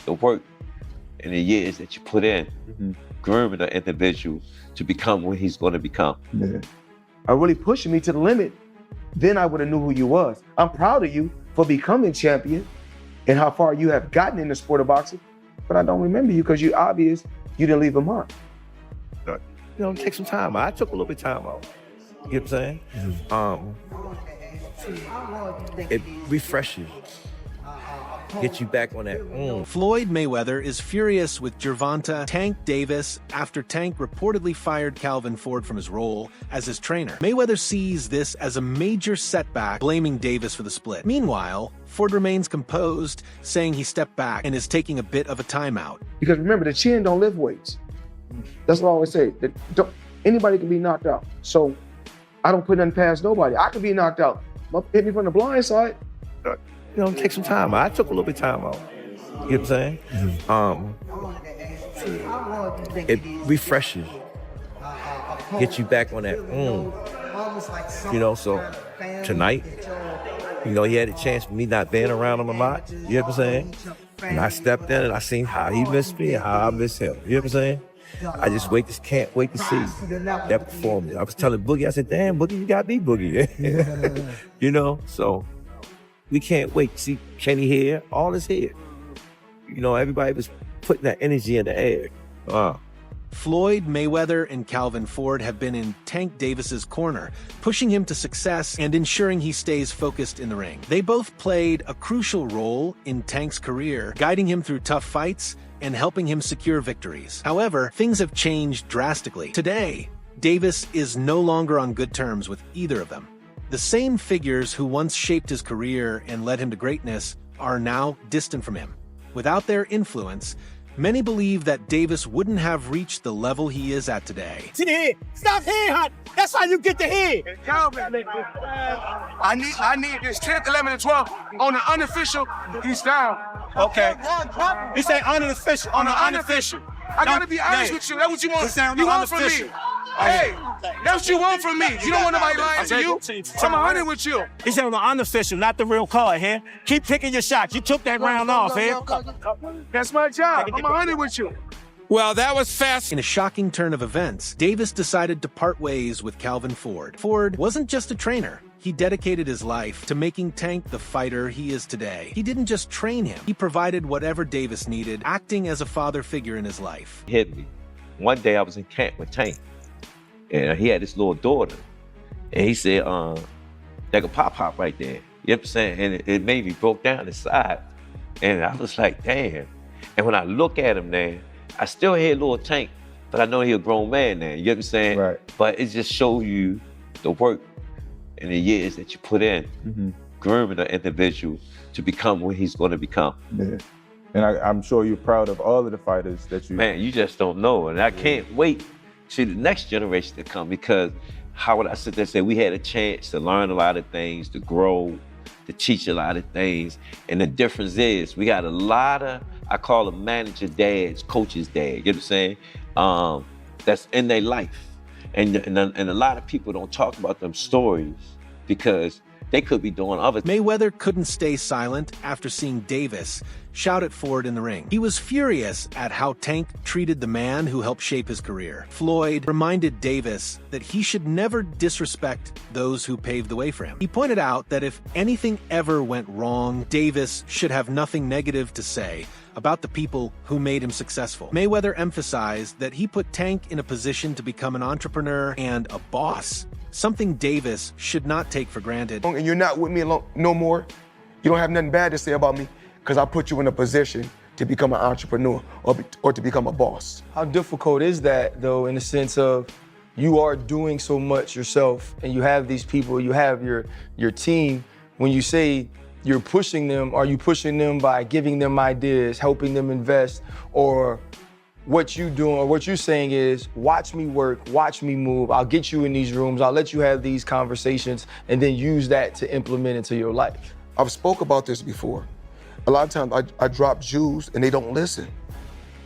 the work and the years that you put in, grooming an individual to become what he's going to become. Yeah. Are really pushing me to the limit, then I would have knew who you was. I'm proud of you for becoming champion and how far you have gotten in the sport of boxing, but I don't remember you because you obvious you didn't leave a mark. You know, take some time. I took a little bit of time off. You know what I'm saying? It refreshes, get you back on that. Floyd Mayweather is furious with Gervonta "Tank" Davis after Tank reportedly fired Calvin Ford from his role as his trainer. Mayweather sees this as a major setback, blaming Davis for the split. Meanwhile, Ford remains composed, saying he stepped back and is taking a bit of a timeout. Because remember, the chin don't lift weights. That's what I always say. Anybody can be knocked out. So I don't put nothing past nobody. I could be knocked out. Hit me from the blind side. You know, take some time. I took a little bit of time off. You know what I'm saying? It refreshes, get you back on that. You know, so tonight, you know, he had a chance for me not being around him a lot. You know what I'm saying? And I stepped in and I seen how he missed me and how I missed him. You know what I'm saying? I just can't wait to see that performance. I was telling Boogie, I said, damn, Boogie, you got me, Boogie. You know, so we can't wait to see Kenny here, all is here. You know, everybody was putting that energy in the air. Floyd Mayweather and Calvin Ford have been in Tank Davis's corner, pushing him to success and ensuring he stays focused in the ring. They both played a crucial role in Tank's career, guiding him through tough fights and helping him secure victories. However, things have changed drastically. Today, Davis is no longer on good terms with either of them. The same figures who once shaped his career and led him to greatness are now distant from him. Without their influence, many believe that Davis wouldn't have reached the level he is at today. To the head. Stop head hunt. That's how you get the head. Calvin, I need this 10th, 11th, and 12th. On the unofficial, he's down. Okay. He say unofficial. On the unofficial. I gotta be honest with you. That's what you want. You want from me. Hey, that's what you want from me. You don't want nobody lying to you. I'm 100 with you. He said on the unofficial, not the real card here. Keep picking your shots. You took that round off here. That's my job. I'm 100 with you. Well, that was fast. In a shocking turn of events, Davis decided to part ways with Calvin Ford. Ford wasn't just a trainer. He dedicated his life to making Tank the fighter he is today. He didn't just train him. He provided whatever Davis needed, acting as a father figure in his life. He hit me. One day I was in camp with Tank, and he had this little daughter, and he said, "Like a pop right there." You know what I'm saying? And it made me broke down inside, and I was like, damn. And when I look at him now, I still hear little Tank, but I know he a grown man now. You know what I'm saying? Right. But it just shows you the work and the years that you put in, grooming an individual to become what he's going to become. Yeah. And I'm sure you're proud of all of the fighters that you... Man, you just don't know. And I can't wait to see the next generation to come, because how would I sit there and say we had a chance to learn a lot of things, to grow, to teach a lot of things. And the difference is we got a lot of, I call them manager dads, coaches dads, you know what I'm saying? That's in their life. And a lot of people don't talk about them stories because they could be doing other things. Mayweather couldn't stay silent after seeing Davis shout at Ford in the ring. He was furious at how Tank treated the man who helped shape his career. Floyd reminded Davis that he should never disrespect those who paved the way for him. He pointed out that if anything ever went wrong, Davis should have nothing negative to say about the people who made him successful. Mayweather emphasized that he put Tank in a position to become an entrepreneur and a boss, something Davis should not take for granted. And you're not with me no more. You don't have nothing bad to say about me because I put you in a position to become an entrepreneur or to become a boss. How difficult is that, though, in the sense of you are doing so much yourself and you have these people, you have your team. When you say you're pushing them, are you pushing them by giving them ideas, helping them invest, or what you doing, or what you're saying is, watch me work, watch me move, I'll get you in these rooms, I'll let you have these conversations, and then use that to implement into your life? I've spoke about this before. A lot of times I drop Jews and they don't listen.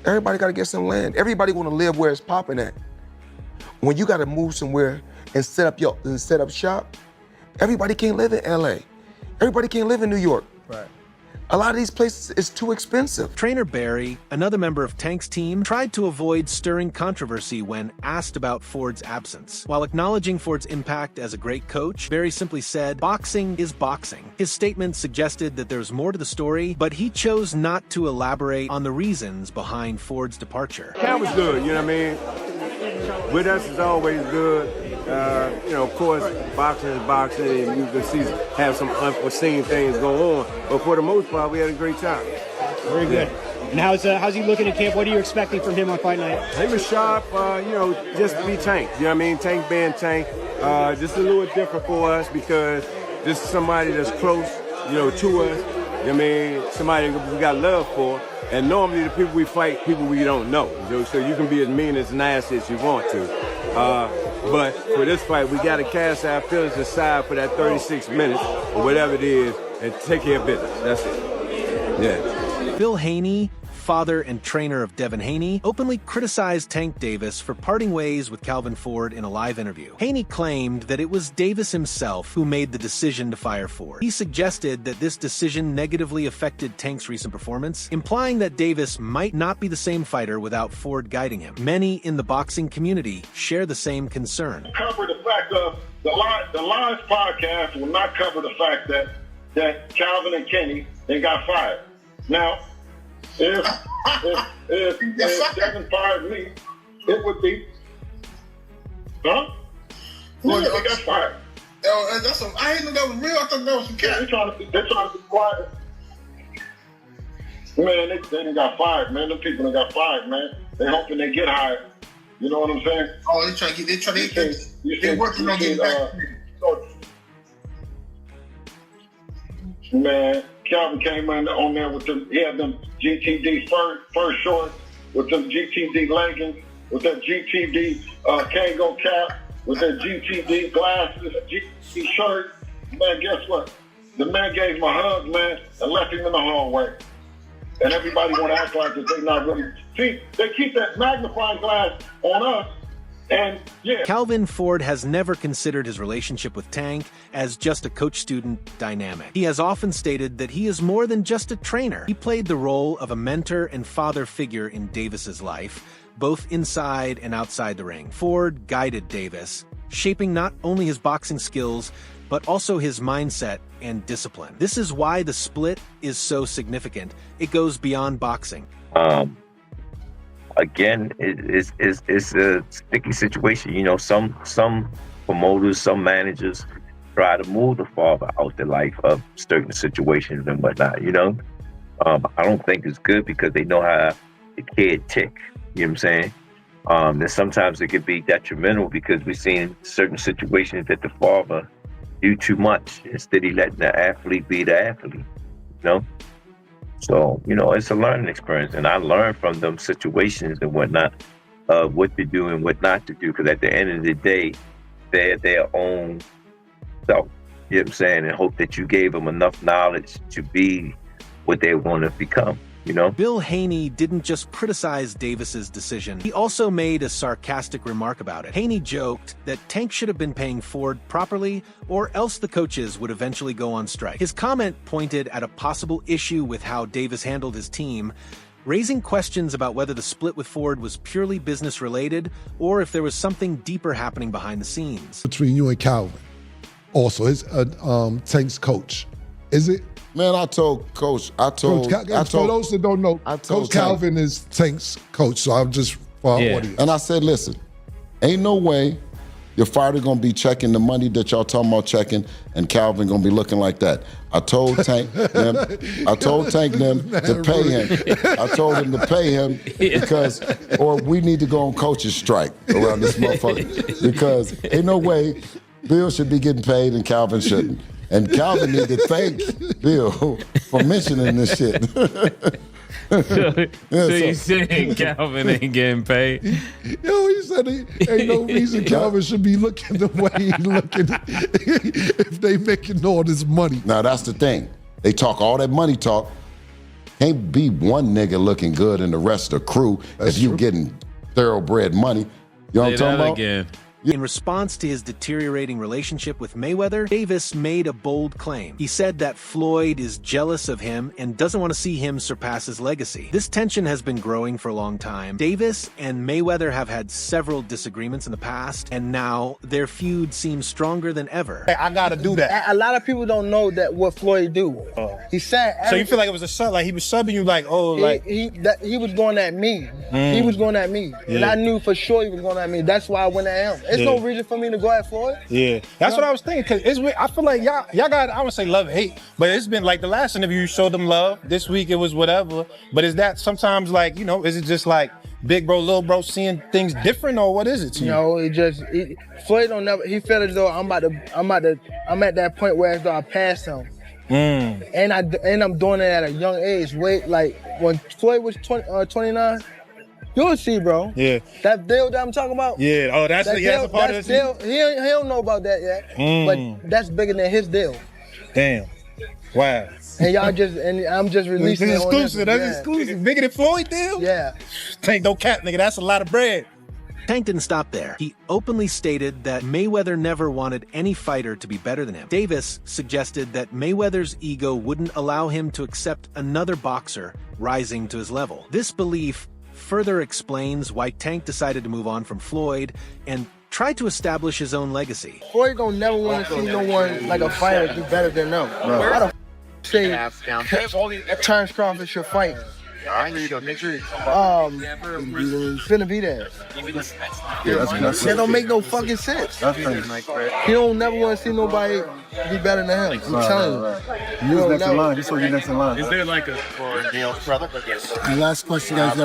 Everybody gotta get some land. Everybody wanna live where it's popping at. When you gotta move somewhere and set up shop, everybody can't live in LA. Everybody can't live in New York. Right. A lot of these places is too expensive. Trainer Barry, another member of Tank's team, tried to avoid stirring controversy when asked about Ford's absence. While acknowledging Ford's impact as a great coach, Barry simply said, "Boxing is boxing." His statement suggested that there's more to the story, but he chose not to elaborate on the reasons behind Ford's departure. That was good, you know what I mean? With us, it's always good. Of course, boxing is boxing, and you can have some unforeseen things go on. But for the most part, we had a great time. Very good. And how's he looking at camp? What are you expecting from him on fight night? He was sharp, just to be Tank. You know what I mean? Tank being Tank. Just a little different for us because this is somebody that's close, to us. You know what I mean? Somebody we got love for. And normally the people we fight, people we don't know. So you can be as mean as nasty as you want to. But for this fight, we got to cast our feelings aside for that 36 minutes or whatever it is and take care of business. That's it. Yeah. Bill Haney, father and trainer of Devin Haney, openly criticized Tank Davis for parting ways with Calvin Ford in a live interview. Haney claimed that it was Davis himself who made the decision to fire Ford. He suggested that this decision negatively affected Tank's recent performance, implying that Davis might not be the same fighter without Ford guiding him. Many in the boxing community share the same concern. Cover the fact of the Live podcast will not cover the fact that Calvin and Kenny, they got fired. Now, if Devin fired me, it would be, huh? Well, they got fired. I didn't know that was real. I thought that was some cat. They're trying to be quiet. Man, they done got fired, man. Them people that got fired, man. They hoping they get hired. You know what I'm saying? Oh, they're working on getting back. Man, Calvin came in on there with them. He had them GTD first shorts with them GTD leggings, with that GTD Kango cap, with that GTD glasses, GTD shirt. Man, guess what? The man gave him a hug, man, and left him in the hallway. And everybody want to act like that they not really. See, they keep that magnifying glass on us. And yeah. Calvin Ford has never considered his relationship with Tank as just a coach-student dynamic. He has often stated that he is more than just a trainer. He played the role of a mentor and father figure in Davis's life, both inside and outside the ring. Ford guided Davis, shaping not only his boxing skills, but also his mindset and discipline. This is why the split is so significant. It goes beyond boxing. Again, it's a sticky situation. Some promoters, some managers try to move the father out the life of certain situations and whatnot. I don't think it's good because they know how the kid tick. You know what I'm saying? Then sometimes it could be detrimental because we've seen certain situations that the father do too much instead of letting the athlete be the athlete. So, it's a learning experience, and I learned from them situations and whatnot, what to do and what not to do, because at the end of the day, they're their own self, you know what I'm saying, and hope that you gave them enough knowledge to be what they want to become, Bill Haney didn't just criticize Davis's decision. He also made a sarcastic remark about it. Haney joked that Tank should have been paying Ford properly, or else the coaches would eventually go on strike. His comment pointed at a possible issue with how Davis handled his team, raising questions about whether the split with Ford was purely business-related, or if there was something deeper happening behind the scenes. Between you and Calvin, also, his Tank's coach, is it? Man, I told Coach, for those that don't know, Coach Calvin is Tank's coach, so I'm just for our audience. And I said, listen, ain't no way your fighter gonna be checking the money that y'all talking about checking, and Calvin gonna be looking like that. I told Tank them to pay him. I told him to pay him because, or we need to go on coach's strike around this motherfucker because ain't no way Bill should be getting paid and Calvin shouldn't. And Calvin need to thank Bill for mentioning this shit. So you saying Calvin ain't getting paid? He said ain't no reason Calvin should be looking the way he looking if they making all this money. Now that's the thing. They talk all that money talk. Can't be one nigga looking good and the rest of the crew if you getting thoroughbred money. You know what I'm talking about? Again. In response to his deteriorating relationship with Mayweather, Davis made a bold claim. He said that Floyd is jealous of him and doesn't want to see him surpass his legacy. This tension has been growing for a long time. Davis and Mayweather have had several disagreements in the past, and now their feud seems stronger than ever. Hey, I gotta do that. A lot of people don't know that what Floyd do. He said. So you feel like it was a sub, like he was subbing you, like, oh, like he was going at me. He was going at me, and Yeah. I knew for sure he was going at me. That's why I went at him. There's no reason for me to go at Floyd. Yeah, that's what I was thinking. Cause it's weird. I feel like y'all got, I would say love, hate, but it's been like the last interview you showed them love. This week it was whatever. But is that sometimes like, you know, is it just like big bro, little bro seeing things different, or what is it to you? No, Floyd don't never. He felt as though I'm at that point where as though I passed him. And I'm doing it at a young age. Wait, like when Floyd was 29. You'll see, bro. Yeah. That deal that I'm talking about? Yeah. Oh, that's a part of deal. this. He don't know about that yet. But that's bigger than his deal. Damn. Wow. And I'm just releasing This is it on exclusive. this. That's exclusive. Bigger than Floyd deal? Yeah. Tank, no cap, nigga. That's a lot of bread. Tank didn't stop there. He openly stated that Mayweather never wanted any fighter to be better than him. Davis suggested that Mayweather's ego wouldn't allow him to accept another boxer rising to his level. This belief further explains why Tank decided to move on from Floyd and tried to establish his own legacy. Floyd don't never want to see no one like a fighter do better than them. How the say Terrence Crawford should fight? Benavidez. That don't make no fucking sense. He don't never want to see nobody be better than him. I'm telling you. You was next in line. This was your next in line. Is there like a brother? The last question, guys. Is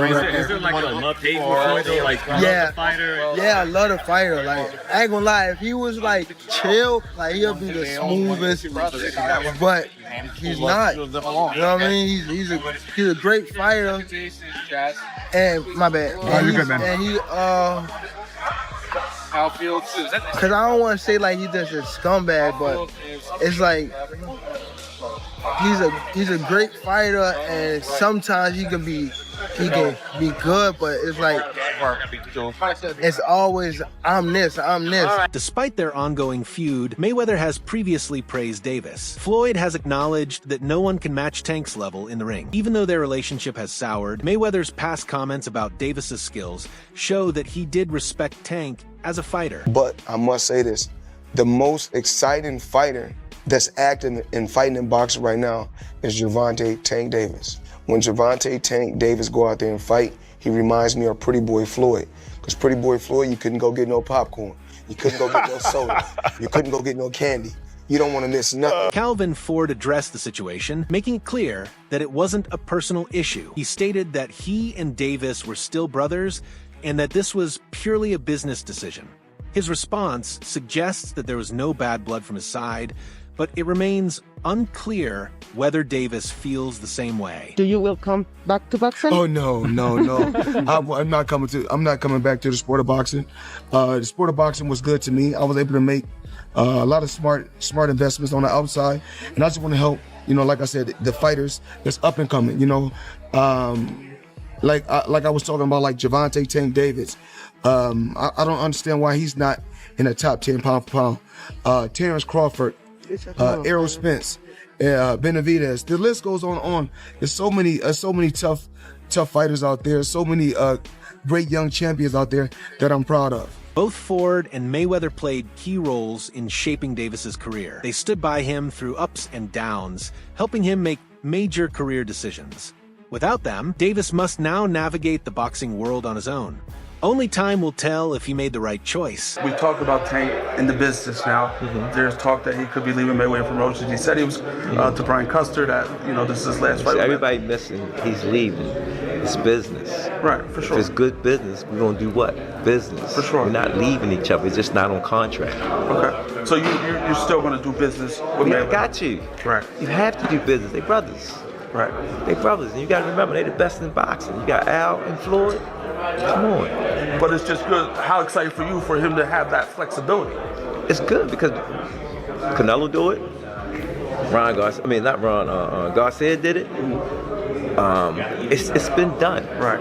there like a love-hate for Floyd? Like, Yeah, the fighter? yeah, I love the fighter. Like, I ain't gonna lie, if he was like chill, like he'll be the smoothest. But he's not. You know what I mean? He's a great fighter. And my bad. And he cause I don't want to say like he's just a scumbag, but it's like he's a great fighter, and sometimes he can be good, but it's like it's always I'm this. Despite their ongoing feud, Mayweather has previously praised Davis. Floyd has acknowledged that no one can match Tank's level in the ring. Even though their relationship has soured, Mayweather's past comments about Davis's skills show that he did respect Tank as a fighter. But I must say this, the most exciting fighter that's active and fighting in boxing right now is Gervonta Tank Davis. When Gervonta Tank Davis go out there and fight, he reminds me of Pretty Boy Floyd. Because Pretty Boy Floyd, you couldn't go get no popcorn. You couldn't go get no soda. You couldn't go get no candy. You don't want to miss nothing. Calvin Ford addressed the situation, making it clear that it wasn't a personal issue. He stated that he and Davis were still brothers and that this was purely a business decision. His response suggests that there was no bad blood from his side, but it remains unclear whether Davis feels the same way. Do you will come back to boxing? Oh no. I'm not coming back to the sport of boxing. The sport of boxing was good to me. I was able to make a lot of smart investments on the outside, and I just want to help. You know, like I said, the fighters that's up and coming. You know, like I was talking about, like Gervonta Tank Davis. I don't understand why he's not in the top 10 pound for pound. Terrence Crawford, Errol Spence, Benavidez. The list goes on. There's so many tough fighters out there. So many great young champions out there that I'm proud of. Both Ford and Mayweather played key roles in shaping Davis's career. They stood by him through ups and downs, helping him make major career decisions. Without them, Davis must now navigate the boxing world on his own. Only time will tell if he made the right choice. We talked about Tank in the business now. There's talk that he could be leaving Mayweather promotions. He said he was to Brian Custer that, you know, this is his last fight. Everybody missing, he's leaving. It's business. Right, for sure. If it's good business, we're gonna do what? Business. For sure. We're not leaving each other, it's just not on contract. Okay. So you're still gonna do business with Mayweather? I got you. Right. You have to do business. They brothers. Right. They brothers, and you gotta remember, they the best in boxing. You got Al and Floyd. Come on. But it's just good. How excited for you for him to have that flexibility? It's good because Canelo do it. Garcia did it. It's been done. Right.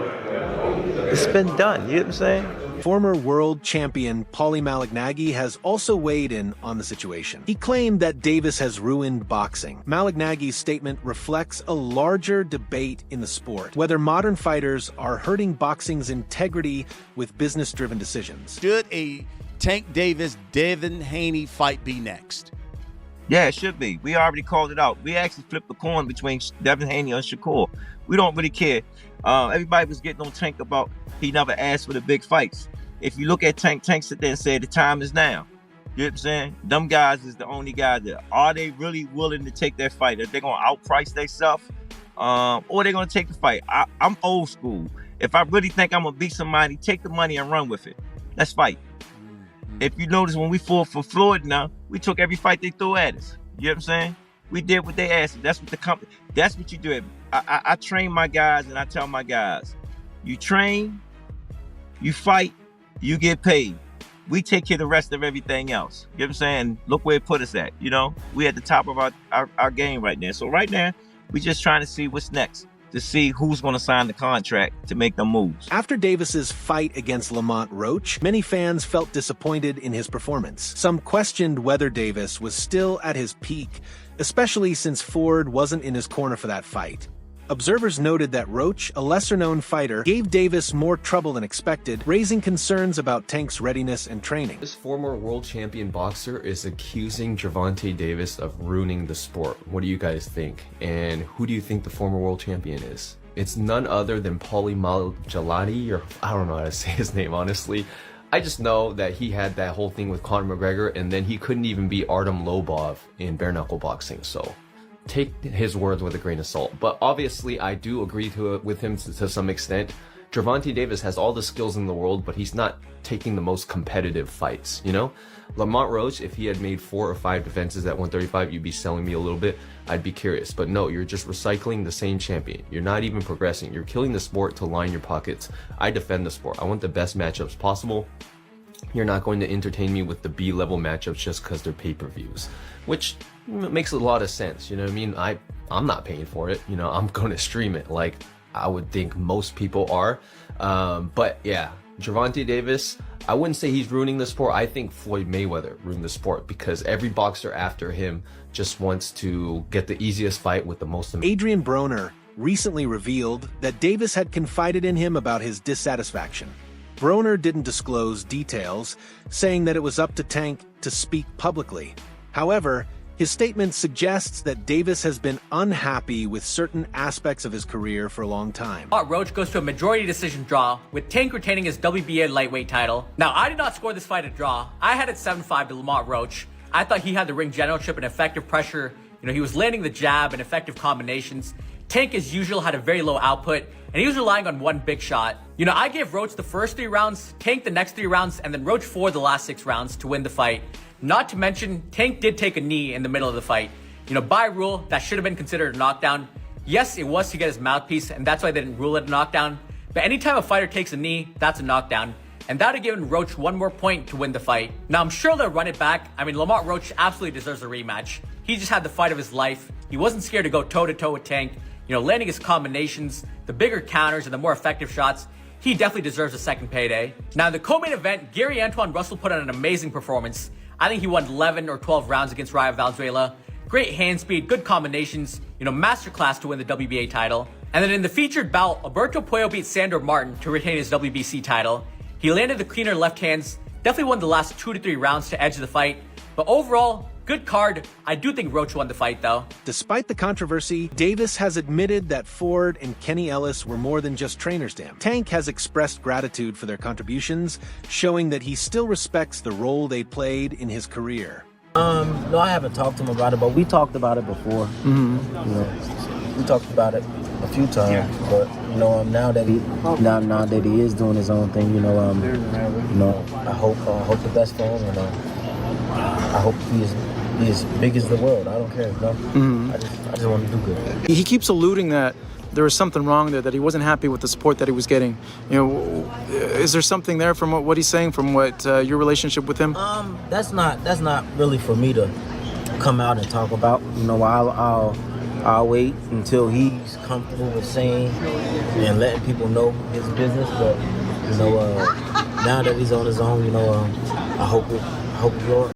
It's been done. You know what I'm saying? career. Former world champion Paulie Malignaggi has also weighed in on the situation. He claimed that Davis has ruined boxing. Malignaggi's statement reflects a larger debate in the sport, whether modern fighters are hurting boxing's integrity with business-driven decisions. Should a Tank Davis, Devin Haney fight be next? Yeah, it should be. We already called it out. We actually flipped the coin between Devin Haney and Shakur. We don't really care. Everybody was getting on Tank about he never asked for the big fights. If you look at Tank sit there and say the time is now. You know what I'm saying? Them guys is the only guys that are they really willing to take that fight? Are they gonna outprice themselves? Or they gonna take the fight? I'm old school. If I really think I'm gonna beat somebody, take the money and run with it. Let's fight. If you notice when we fought for Floyd now, we took every fight they threw at us. You know what I'm saying? We did what they asked. That's what you do. I train my guys and I tell my guys, you train, you fight, you get paid. We take care of the rest of everything else. You know what I'm saying? Look where it put us at, you know? We at the top of our game right now. So right now, we just trying to see what's next, to see who's going to sign the contract to make them moves. After Davis's fight against Lamont Roach, many fans felt disappointed in his performance. Some questioned whether Davis was still at his peak, especially since Ford wasn't in his corner for that fight. Observers noted that Roach, a lesser-known fighter, gave Davis more trouble than expected, raising concerns about Tank's readiness and training. This former world champion boxer is accusing Gervonta Davis of ruining the sport. What do you guys think? And who do you think the former world champion is? It's none other than Paulie Malignaggi, or I don't know how to say his name, honestly. I just know that he had that whole thing with Conor McGregor, and then he couldn't even beat Artem Lobov in bare-knuckle boxing, so take his words with a grain of salt. But obviously, I do agree with him to some extent. Gervonta Davis has all the skills in the world, but he's not taking the most competitive fights, you know? Lamont Roach, if he had made 4 or 5 defenses at 135, you'd be selling me a little bit. I'd be curious. But no, you're just recycling the same champion. You're not even progressing. You're killing the sport to line your pockets. I defend the sport. I want the best matchups possible. You're not going to entertain me with the B-level matchups just because they're pay-per-views, which makes a lot of sense. You know what I mean? I'm not paying for it. You know, I'm going to stream it like I would think most people are. But yeah, Gervonta Davis, I wouldn't say he's ruining the sport. I think Floyd Mayweather ruined the sport because every boxer after him just wants to get the easiest fight with the most. Adrian Broner recently revealed that Davis had confided in him about his dissatisfaction. Broner didn't disclose details, saying that it was up to Tank to speak publicly. However, his statement suggests that Davis has been unhappy with certain aspects of his career for a long time. Roach goes to a majority decision draw, with Tank retaining his WBA lightweight title. Now, I did not score this fight a draw. I had it 7-5 to Lamont Roach. I thought he had the ring generalship and effective pressure. You know, he was landing the jab and effective combinations. Tank, as usual, had a very low output, and he was relying on one big shot. You know, I gave Roach the first 3 rounds, Tank the next 3 rounds, and then Roach 4 the last 6 rounds to win the fight. Not to mention, Tank did take a knee in the middle of the fight. You know, by rule, that should have been considered a knockdown. Yes, it was to get his mouthpiece, and that's why they didn't rule it a knockdown. But anytime a fighter takes a knee, that's a knockdown. And that would have given Roach 1 more point to win the fight. Now, I'm sure they'll run it back. I mean, Lamont Roach absolutely deserves a rematch. He just had the fight of his life. He wasn't scared to go toe-to-toe with Tank. You know, landing his combinations, the bigger counters, and the more effective shots. He definitely deserves a second payday. Now, in the co-main event, Gary Antoine Russell put on an amazing performance. I think he won 11 or 12 rounds against Rayo Valenzuela. Great hand speed, good combinations, you know, masterclass to win the WBA title. And then in the featured bout, Alberto Puello beat Sandor Martin to retain his WBC title. He landed the cleaner left hands, definitely won the last 2 to 3 rounds to edge the fight. But overall, good card. I do think Roach won the fight, though. Despite the controversy, Davis has admitted that Ford and Kenny Ellis were more than just trainers to him. Tank has expressed gratitude for their contributions, showing that he still respects the role they played in his career. No, I haven't talked to him about it, but we talked about it before. You know, we talked about it a few times, but you know, now that he is doing his own thing, you know, I hope the best for him, and I hope he is as big as the world. I don't care, you know? I just want to do good. He keeps alluding that there was something wrong there, that he wasn't happy with the support that he was getting. You know, is there something there from what he's saying, from what your relationship with him? That's not really for me to come out and talk about. You know, I'll wait until he's comfortable with saying and letting people know his business. But you know, now that he's on his own, I hope it, Lord.